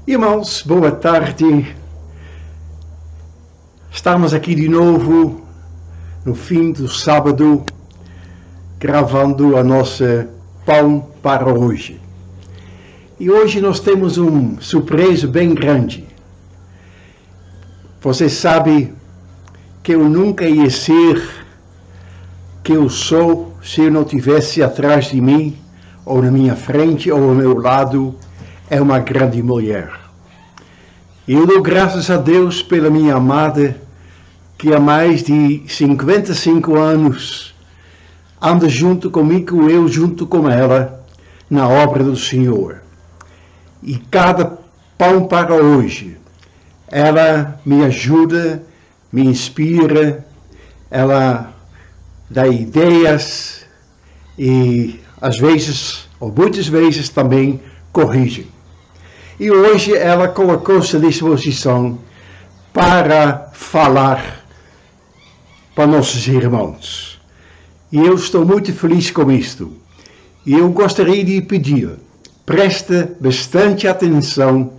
Irmãos, boa tarde. Estamos aqui de novo no fim do sábado, gravando a nossa Pão para hoje. E hoje nós temos um surpresa bem grande. Você sabe que eu nunca ia ser que eu sou se eu não tivesse atrás de mim, ou na minha frente, ou ao meu lado, é uma grande mulher. Eu dou graças a Deus pela minha amada, que há mais de 55 anos anda junto comigo, eu junto com ela, na obra do Senhor. E cada pão para hoje, ela me ajuda, me inspira, ela dá ideias e às vezes, ou muitas vezes também, corrige. E hoje ela colocou-se à disposição para falar para nossos irmãos. E eu estou muito feliz com isto. E eu gostaria de pedir, preste bastante atenção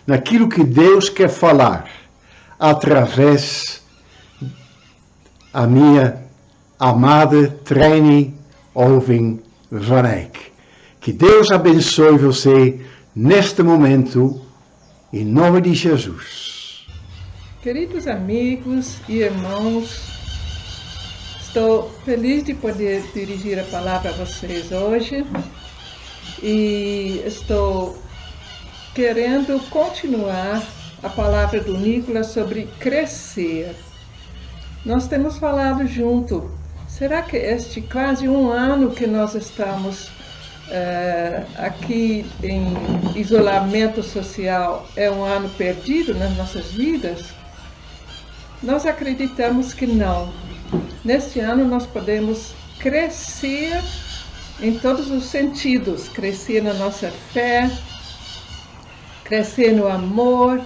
naquilo que Deus quer falar através da minha amada Treni Olvin van Eyck. Que Deus abençoe você neste momento, em nome de Jesus. Queridos amigos e irmãos, estou feliz de poder dirigir a palavra a vocês hoje e estou querendo continuar a palavra do Nicolas sobre crescer. Nós temos falado junto. Será que este quase um ano que nós estamos aqui em isolamento social é um ano perdido nas nossas vidas? Nós acreditamos que não. Neste ano nós podemos crescer em todos os sentidos, crescer na nossa fé, crescer no amor,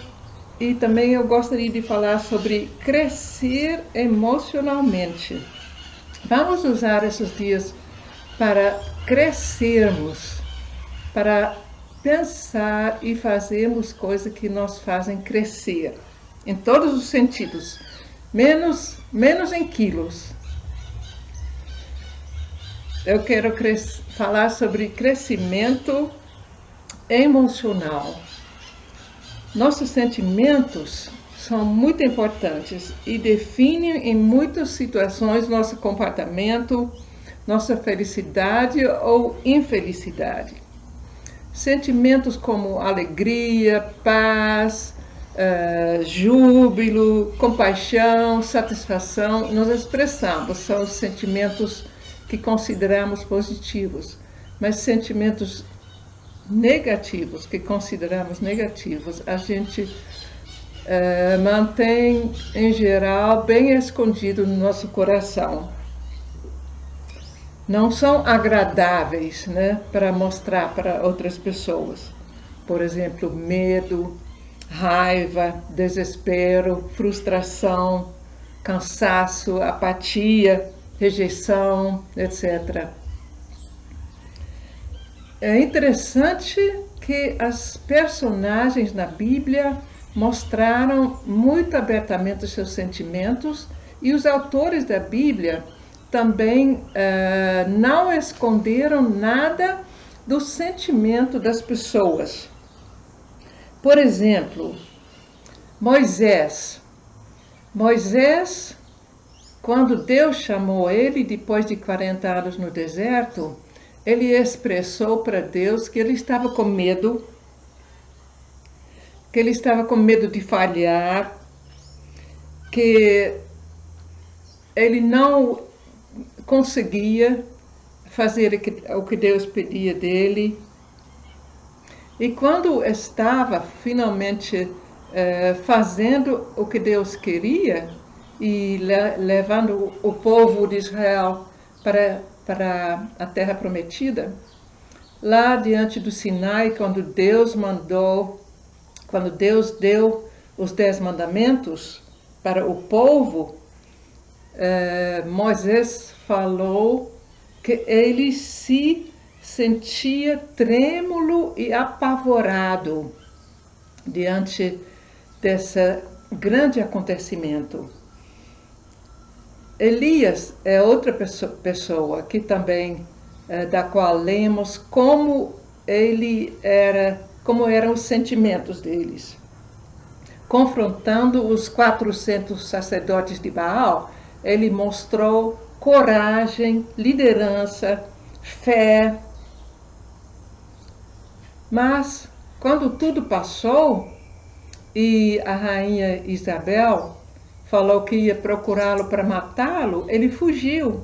e também eu gostaria de falar sobre crescer emocionalmente. Vamos usar esses dias para crescermos, para pensar e fazermos coisas que nos fazem crescer, em todos os sentidos, menos em quilos. Eu quero falar sobre crescimento emocional. Nossos sentimentos são muito importantes e definem em muitas situações nosso comportamento, nossa felicidade ou infelicidade. Sentimentos como alegria, paz, júbilo, compaixão, satisfação, nós expressamos, são os sentimentos que consideramos positivos, mas sentimentos negativos, que consideramos negativos, a gente mantém, em geral, bem escondido no nosso coração. Não são agradáveis, né, para mostrar para outras pessoas. Por exemplo, medo, raiva, desespero, frustração, cansaço, apatia, rejeição, etc. É interessante que as personagens na Bíblia mostraram muito abertamente os seus sentimentos e os autores da Bíblia também não esconderam nada do sentimento das pessoas. Por exemplo, Moisés, quando Deus chamou ele depois de 40 anos no deserto, ele expressou para Deus que ele estava com medo, de falhar, que ele não conseguia fazer o que Deus pedia dele. E quando estava finalmente fazendo o que Deus queria e levando o povo de Israel para a terra prometida, lá diante do Sinai, quando Deus deu os 10 mandamentos para o povo, Moisés falou que ele se sentia trêmulo e apavorado. diante desse grande acontecimento. Elias é outra pessoa que também, da qual lemos como eram os sentimentos deles. Confrontando os 400 sacerdotes de Baal, ele mostrou coragem, liderança, fé. Mas, quando tudo passou e a rainha Isabel falou que ia procurá-lo para matá-lo, ele fugiu.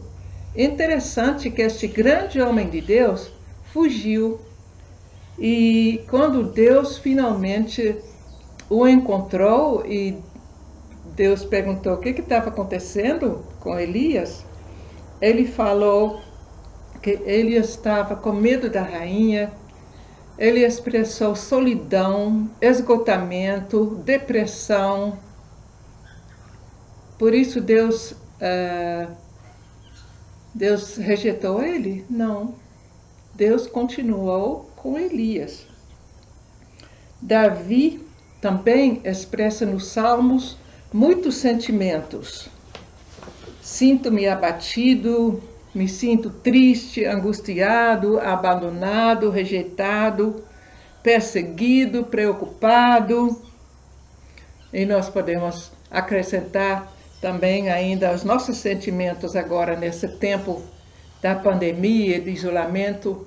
Interessante que este grande homem de Deus fugiu. E quando Deus finalmente o encontrou e Deus perguntou o que estava acontecendo com Elias, ele falou que ele estava com medo da rainha. Ele expressou solidão, esgotamento, depressão. Por isso Deus rejeitou ele? Não. Deus continuou com Elias. Davi também expressa nos Salmos muitos sentimentos. Sinto-me abatido, me sinto triste, angustiado, abandonado, rejeitado, perseguido, preocupado. E nós podemos acrescentar também ainda os nossos sentimentos agora nesse tempo da pandemia e de isolamento.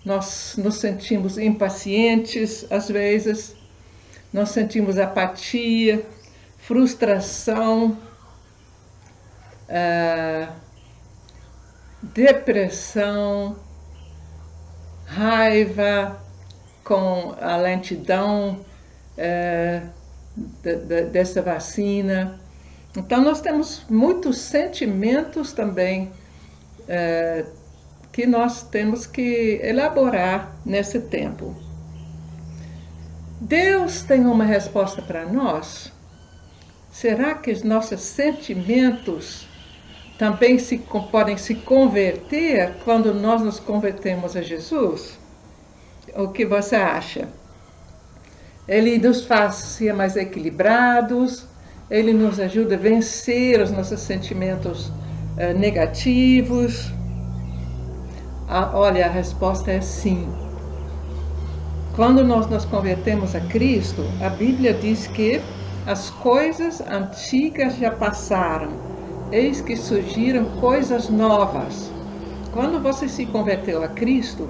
Nós nos sentimos impacientes às vezes, nós sentimos apatia, frustração, depressão, raiva com a lentidão dessa vacina. Então nós temos muitos sentimentos também que nós temos que elaborar nesse tempo. Deus tem uma resposta para nós? Será que os nossos sentimentos também podem se converter quando nós nos convertemos a Jesus? O que você acha? Ele nos faz ser mais equilibrados, ele nos ajuda a vencer os nossos sentimentos negativos. Olha, a resposta é sim. Quando nós nos convertemos a Cristo, a Bíblia diz que as coisas antigas já passaram, eis que surgiram coisas novas. Quando você se converteu a Cristo,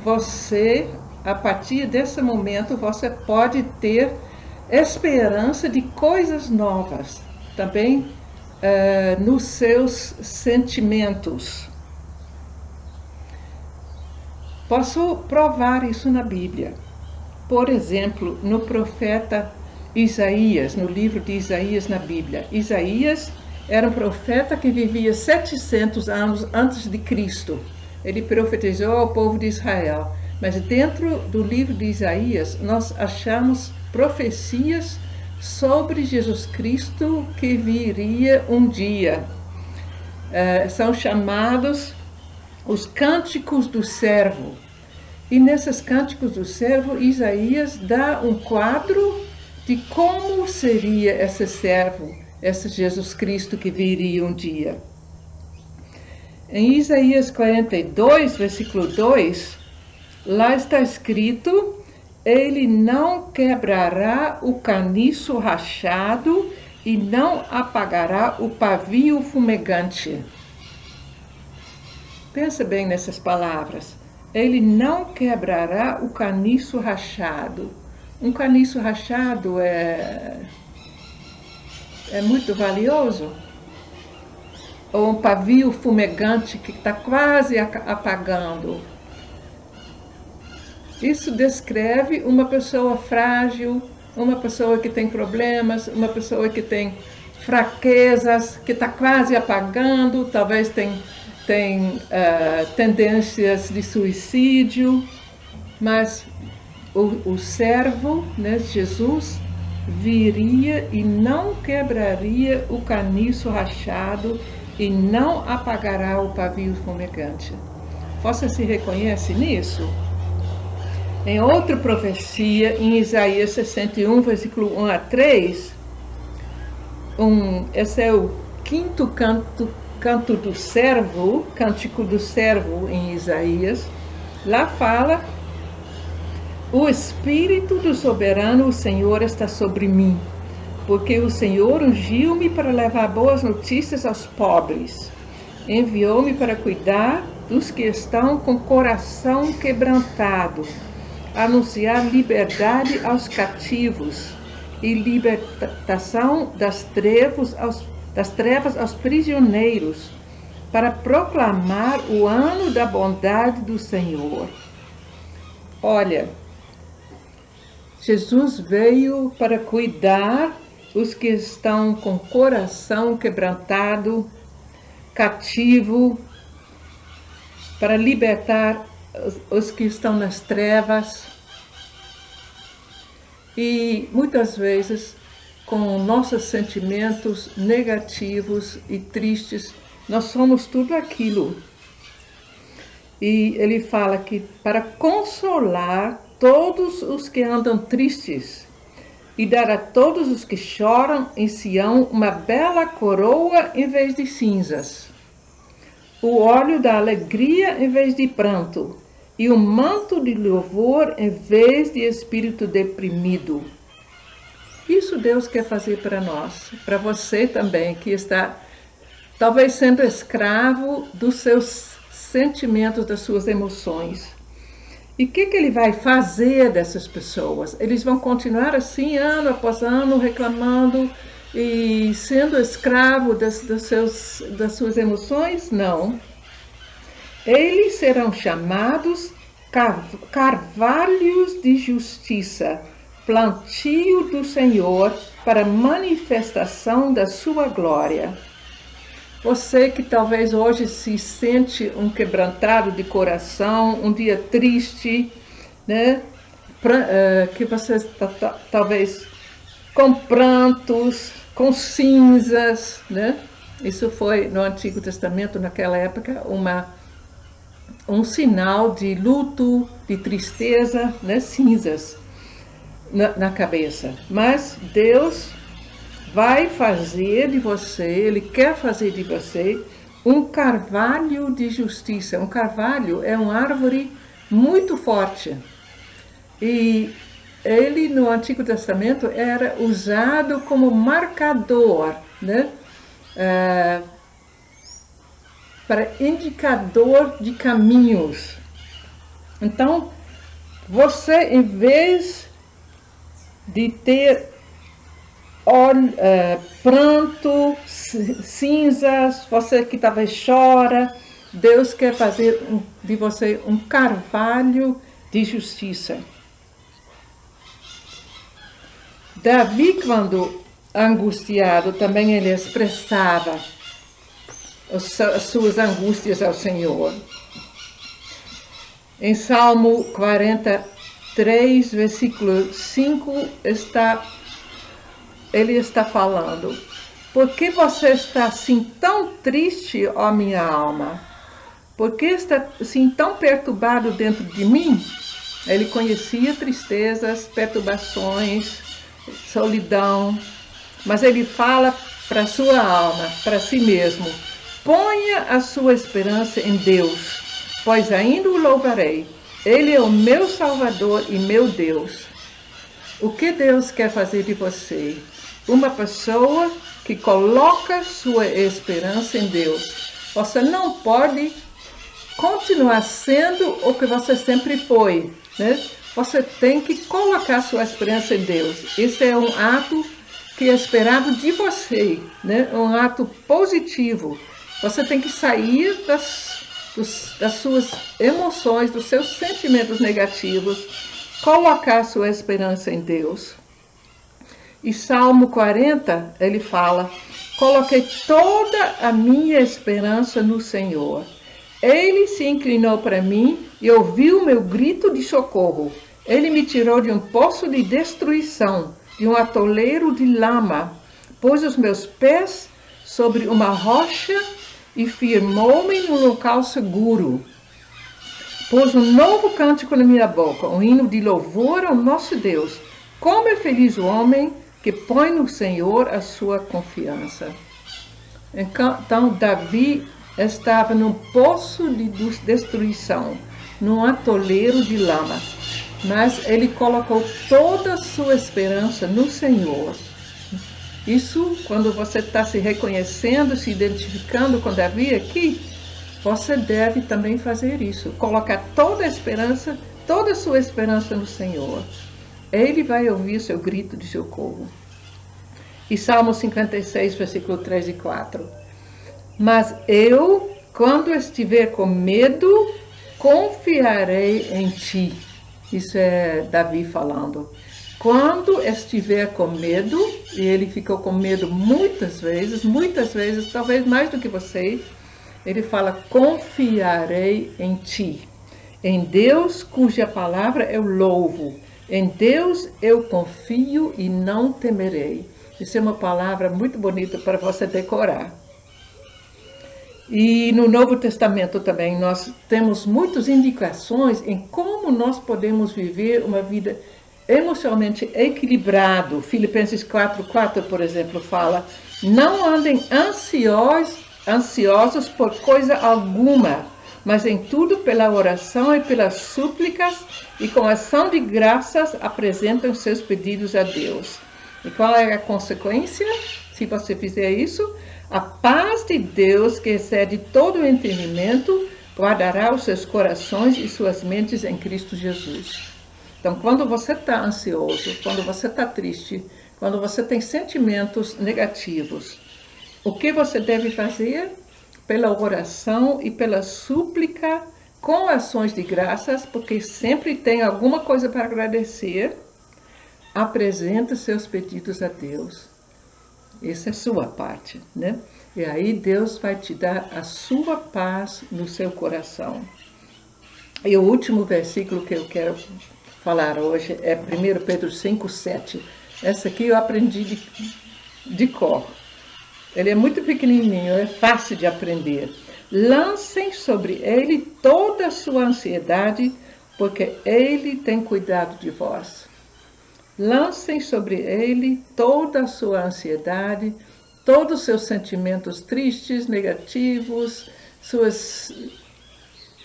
você, a partir desse momento, você pode ter esperança de coisas novas, também nos seus sentimentos. Posso provar isso na Bíblia. Por exemplo, no profeta Isaías, no livro de Isaías na Bíblia. Isaías era um profeta que vivia 700 anos antes de Cristo. Ele profetizou ao povo de Israel. Mas dentro do livro de Isaías, nós achamos profecias sobre Jesus Cristo que viria um dia. São chamados os cânticos do servo. E nesses cânticos do servo, Isaías dá um quadro de como seria esse servo, esse Jesus Cristo que viria um dia. Em Isaías 42, versículo 2, lá está escrito: ele não quebrará o caniço rachado e não apagará o pavio fumegante. Pensa bem nessas palavras. Ele não quebrará o caniço rachado. Um caniço rachado é muito valioso. Ou um pavio fumegante que está quase apagando. Isso descreve uma pessoa frágil, uma pessoa que tem problemas, uma pessoa que tem fraquezas, que está quase apagando, talvez tem tendências de suicídio, mas o servo, né, Jesus, viria e não quebraria o caniço rachado e não apagará o pavio fumegante. Você se reconhece nisso? Em outra profecia, em Isaías 61, versículo 1 a 3, esse é o quinto canto do servo, cântico do servo em Isaías. Lá fala: o Espírito do Soberano, o Senhor, está sobre mim, porque o Senhor ungiu-me para levar boas notícias aos pobres. Enviou-me para cuidar dos que estão com coração quebrantado, anunciar liberdade aos cativos e libertação das trevas aos prisioneiros, para proclamar o ano da bondade do Senhor. Olha, Jesus veio para cuidar os que estão com coração quebrantado, cativo, para libertar os que estão nas trevas. E muitas vezes, com nossos sentimentos negativos e tristes, nós somos tudo aquilo. E ele fala que para consolar todos os que andam tristes e dar a todos os que choram em Sião uma bela coroa em vez de cinzas, o óleo da alegria em vez de pranto, e um manto de louvor em vez de espírito deprimido. Isso Deus quer fazer para nós, para você também, que está talvez sendo escravo dos seus sentimentos, das suas emoções. E o que Ele vai fazer dessas pessoas? Eles vão continuar assim, ano após ano, reclamando e sendo escravo das suas emoções? Não. Eles serão chamados carvalhos de justiça, plantio do Senhor para manifestação da sua glória. Você que talvez hoje se sente um quebrantado de coração, um dia triste, né? Que você está talvez com prantos, com cinzas, né? Isso foi no Antigo Testamento, naquela época, um sinal de luto, de tristeza, né? Cinzas na cabeça. Mas Deus vai fazer de você, Ele quer fazer de você um carvalho de justiça. Um carvalho é uma árvore muito forte. E ele, no Antigo Testamento, era usado como marcador, né? Para indicador de caminhos. Então, você, em vez de ter pranto, cinzas, você que talvez chora, Deus quer fazer de você um carvalho de justiça. Davi, quando angustiado, também ele expressava as suas angústias ao Senhor. Em Salmo 43, versículo 5, ele está falando: por que você está assim tão triste, ó minha alma? Por que está assim tão perturbado dentro de mim? Ele conhecia tristezas, perturbações, solidão, mas ele fala para a sua alma, para si mesmo: ponha a sua esperança em Deus, pois ainda o louvarei. Ele é o meu Salvador e meu Deus. O que Deus quer fazer de você? Uma pessoa que coloca sua esperança em Deus. Você não pode continuar sendo o que você sempre foi, né? Você tem que colocar sua esperança em Deus. Esse é um ato que é esperado de você, né? Um ato positivo. Você tem que sair das suas emoções, dos seus sentimentos negativos, colocar sua esperança em Deus. E Salmo 40, ele fala: coloquei toda a minha esperança no Senhor. Ele se inclinou para mim e ouviu meu grito de socorro. Ele me tirou de um poço de destruição, de um atoleiro de lama, pôs os meus pés sobre uma rocha e firmou-me num local seguro. pôs um novo cântico na minha boca, um hino de louvor ao nosso Deus. Como é feliz o homem que põe no Senhor a sua confiança. Então, Davi estava num poço de destruição, num atoleiro de lama, mas ele colocou toda a sua esperança no Senhor. Isso, quando você está se reconhecendo, se identificando com Davi aqui, você deve também fazer isso, colocar toda a esperança, toda a sua esperança no Senhor. Ele vai ouvir seu grito de socorro. E Salmo 56, versículo 3 e 4. Mas eu, quando estiver com medo, confiarei em ti. Isso é Davi falando. Quando estiver com medo, e ele ficou com medo muitas vezes, talvez mais do que você, ele fala, confiarei em ti. Em Deus, cuja palavra eu louvo. Em Deus eu confio e não temerei. Isso é uma palavra muito bonita para você decorar. E no Novo Testamento também nós temos muitas indicações em como nós podemos viver uma vida emocionalmente equilibrado. Filipenses 4:4, por exemplo, fala: não andem ansiosos por coisa alguma, mas em tudo pela oração e pelas súplicas e com ação de graças apresentam seus pedidos a Deus. E qual é a consequência? Se você fizer isso, a paz de Deus, que excede todo o entendimento, guardará os seus corações e suas mentes em Cristo Jesus. Então, quando você está ansioso, quando você está triste, quando você tem sentimentos negativos, o que você deve fazer? Pela oração e pela súplica, com ações de graças, porque sempre tem alguma coisa para agradecer, apresenta seus pedidos a Deus. Essa é a sua parte, né? E aí Deus vai te dar a sua paz no seu coração. E o último versículo que eu quero falar hoje é 1 Pedro 5:7. Essa aqui eu aprendi de cor. Ele é muito pequenininho, é fácil de aprender. Lancem sobre ele toda a sua ansiedade, porque ele tem cuidado de vós. Lancem sobre ele toda a sua ansiedade, todos os seus sentimentos tristes, negativos, suas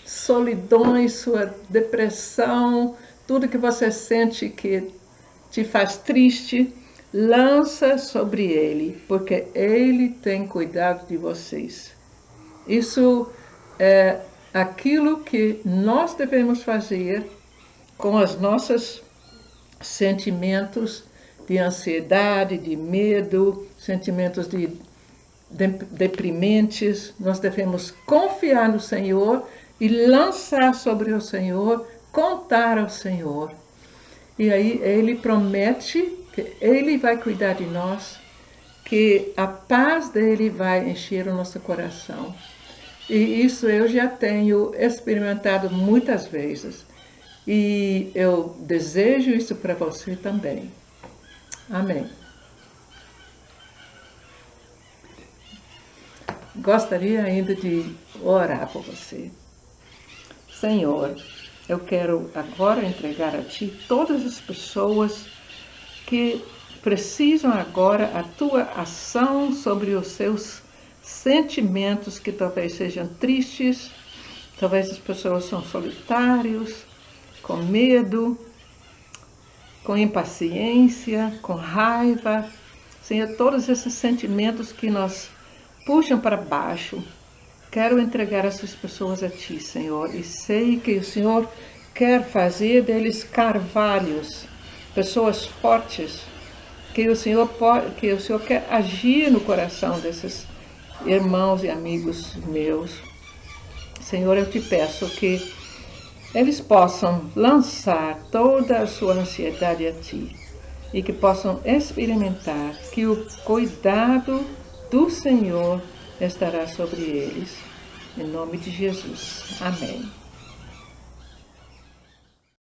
solidões, sua depressão, tudo que você sente que te faz triste, lança sobre ele, porque ele tem cuidado de vocês. Isso é aquilo que nós devemos fazer com os nossos sentimentos de ansiedade, de medo, sentimentos deprimentes. Nós devemos confiar no Senhor e lançar sobre o Senhor, contar ao Senhor. E aí ele promete que ele vai cuidar de nós, que a paz dele vai encher o nosso coração. E isso eu já tenho experimentado muitas vezes. E eu desejo isso para você também. Amém. Gostaria ainda de orar por você. Senhor, eu quero agora entregar a Ti todas as pessoas que precisam agora a Tua ação sobre os seus sentimentos que talvez sejam tristes, talvez as pessoas são solitários, com medo, com impaciência, com raiva. Senhor, todos esses sentimentos que nos puxam para baixo, quero entregar essas pessoas a Ti, Senhor, e sei que o Senhor quer fazer deles carvalhos, pessoas fortes, que o Senhor quer agir no coração desses irmãos e amigos meus. Senhor, eu te peço que eles possam lançar toda a sua ansiedade a Ti e que possam experimentar que o cuidado do Senhor estará sobre eles. Em nome de Jesus. Amém.